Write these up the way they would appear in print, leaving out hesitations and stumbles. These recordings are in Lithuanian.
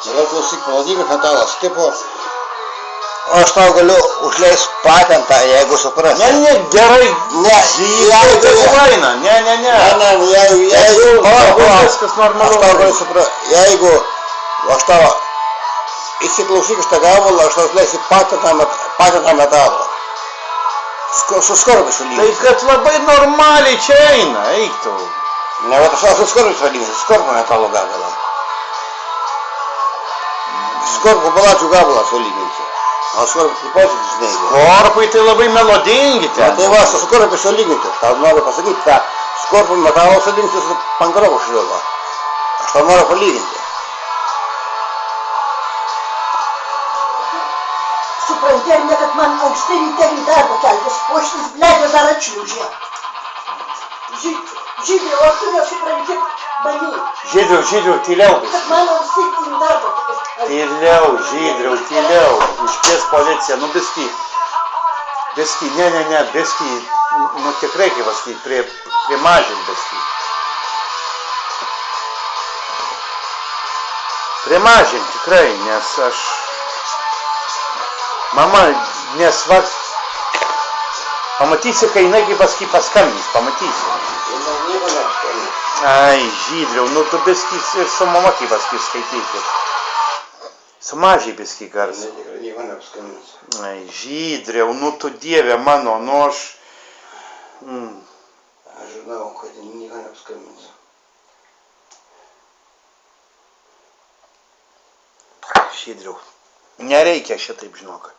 Gerai, klausyk, melodingas metalas, tipo, aš tau galiu užleisti patentą, jeigu suprasi. Ne, gerai, Ne, jeigu eina, jeigu, viskas normalu. Aš tau galiu suprasti, jeigu aš tau įsiklausyk šitą gabalą, aš tau užleisiu patentą metalą. Su skorpisu lygiai. Tai kad labai normaliai čia eina, eik tu. Ne, bet aš su skorpisu lygiai, su skorpio metalo gabalą. Skorpio baladžių gabalą sulyginsiu. O skorpio posėdis žinai. Skorpai tai labai melodingi ten. Tai va, su skorpiu sulyginti. Aš tau noriu pasakyti, tą skorpio metalo sulyginti su pankarovo šliuva. Aš tau noriu palyginti. Supranti, ar ne, kad man anksti ryte į darbą keltis, o šitas bledė dar atšliaužė. Žydriau, ar tu nesupranti mani? Žydriau, tyliau. Kad man anksti į darbą. Tyliau, Žydriau, tyliau. Iškvies policiją, nu biski, ne, biski, nu tikrai, kaip pasakyti, prie mažin biski. Prie mažin tikrai, nes aš... Mama, nes va, pamatysi, kai jinai kaip paskui paskambys, pamatysi. Nieko nepaskambys. Ai, Žydriau, nu tu biski ir su mama kaip paskui skaitykit. Su mažiai biski garsiai. Tikrai nieko nepaskambys. Ai, Žydriau, nu tu dieve mano, nu aš... Aš žinau, kad nieko nepaskambins. Žydriau, nereikia šitaip, žinok.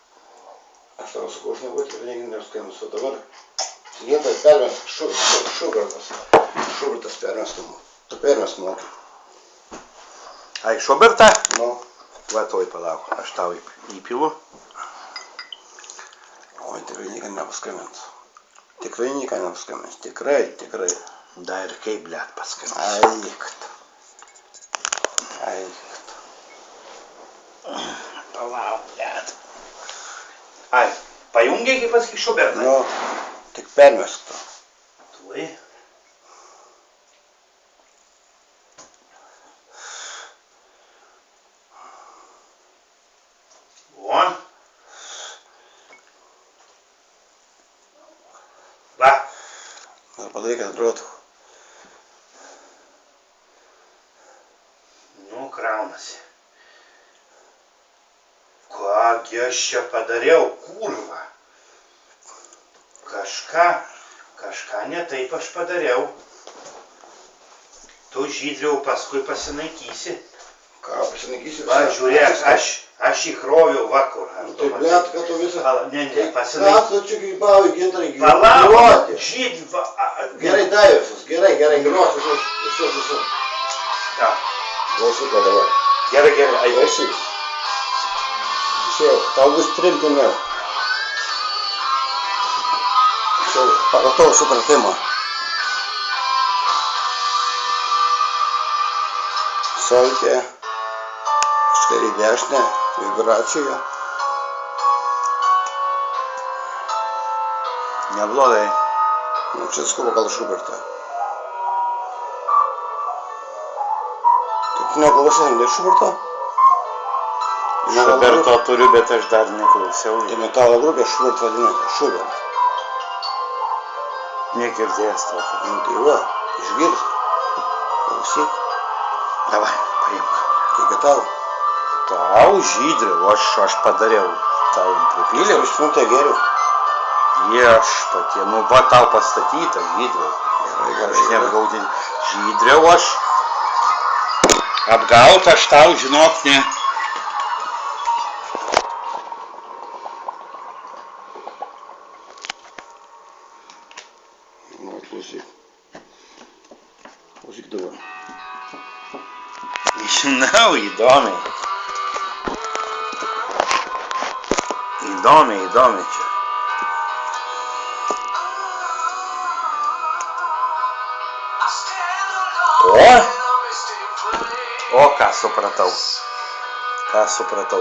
Aš tau sakau, aš nebūtų tikrai nieko nepaskambins, o dabar vietoj permės Šubertas. Šubertas permės tu. Tu permės moki. Ai, Šubertą? Nu. Va, toj palauk, aš tau įpilu. Oi, tikrai nieko nepaskambins. Tikrai nieko nepaskambins. Tikrai. Da ir kaip, blet, paskambins. Aikt. Palauk, blet. Ai, pajungiai kaip pasakyk Šubertą? Nu, tik permesk tu. Tuoj. O. Va. Dar padaryk, kad atrodo. Nu, kraunasi. Kągi aš čia padariau, kurva. Kažką ne taip aš padariau. Tu, Žydriau, paskui pasinaikysi. Ką pasinaikysi? Va, žiūrėk, aš įkroviau vakur. Tai blet, kad tu visą... Ne, pasinaikysi. Ką tu čia gyvauji, gintarai, Palauk, Žydriau. Gerai, daivisus, gerai, gros visus. Ja. Klausyk, o dabar. Gerai, ai. Klausyk. Šiau, tau bus primtiniau. Šiau, pagal tavo supratimą. Solkė, kažkaip į dešinę, vibraciją. Neblogai. Nu, čia skuba gal Šubertą. Tai tu neklausai, ne Šuberto? Šuberto turiu, bet aš dar neklausiau. Tai metalo grupė Šubert vadinasi, Šubert. Negirdėjęs tokio. Nu, tai va, išgirsk. Klausyk. Davai, paimk. Kiek tau? Tau, Žydriau, aš padariau. Tau pripyliau. Iš minutę geriau. Viešpatie, nu va tau pastatyta, Žydriau. Aš neapgaudinį. Žydriau, aš apgaut, aš tau, žinok, ne. Nu, klausyk. Klausyk dabar. Žinau, įdomiai. Įdomiai čia. O, ką supratau,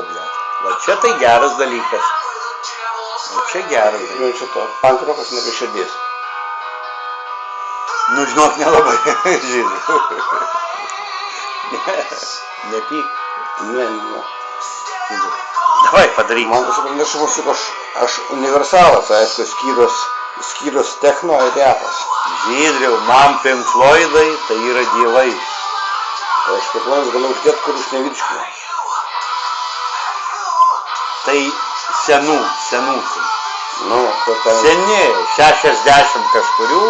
blet. Va čia tai geras dalykas. Va čia geras dalykas. Nu, čia to pankrokas nebe širdies. Nu, žinok, nelabai, Žydriau. Nepyk. Ne. Давай padaryk. Man suprantu, kad aš universalas, aišku, skyrus techno ir repas. Žydriau, man Pink Floydai tai yra dievai. Tai aš kiekvienas galiu uždėti, kur iš nevirškinu. Tai senų. Nu, kur ten... Seni, 60 kažkurių,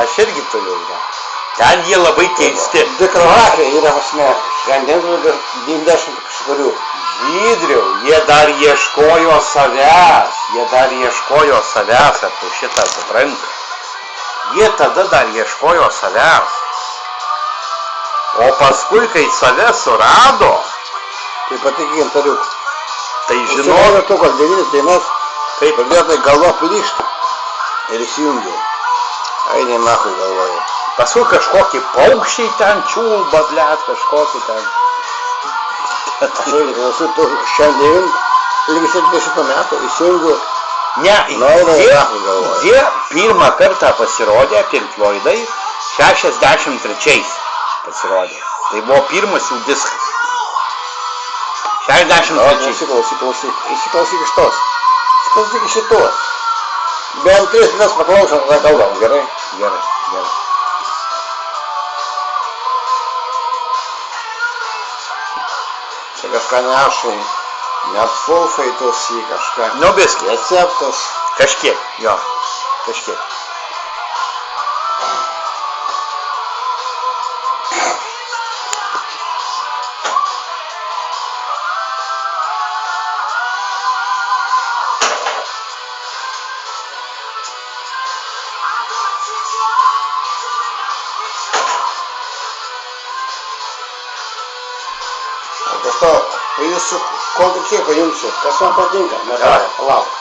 aš irgi turiu. Ja. Ten jie labai keisti. Dekravakai yra pasme, šiandien 90 kažkurių. Žydriau, jie dar ieškojo savęs, ar tu šitą supranti. Jie tada dar ieškojo savęs. O paskui, kai save surado, Tai patikim tariu. tai Žinau, žinau, to, kad 9 dainas, kaip pradėjo tai galva plyšti ir įsijungiau. Eini nachui galvoju. paskui kažkokie paukščiai ten čiulba, blet, kažkokie ten. Aš irgi klausiu, tu šiandien, lygi 70 metų, įsijungiu. Ne, galvoju. jie pirmą kartą pasirodė, Pink Floydai, 63 pasirodė. Tai buvo pirmas jų diskas. 63. Įsiklausyk iš tos. Įsiklausyk iš šitos. Bent 3 mes paklausom, tada kalbam, gerai? Gerai. Čia kažką nešai, net fulfaitus į kažką. Nu, biski. Receptas. Kažkiek. O kažko, jūsų konkrečiai paimsiu, kas man patinka, Davai. palauk.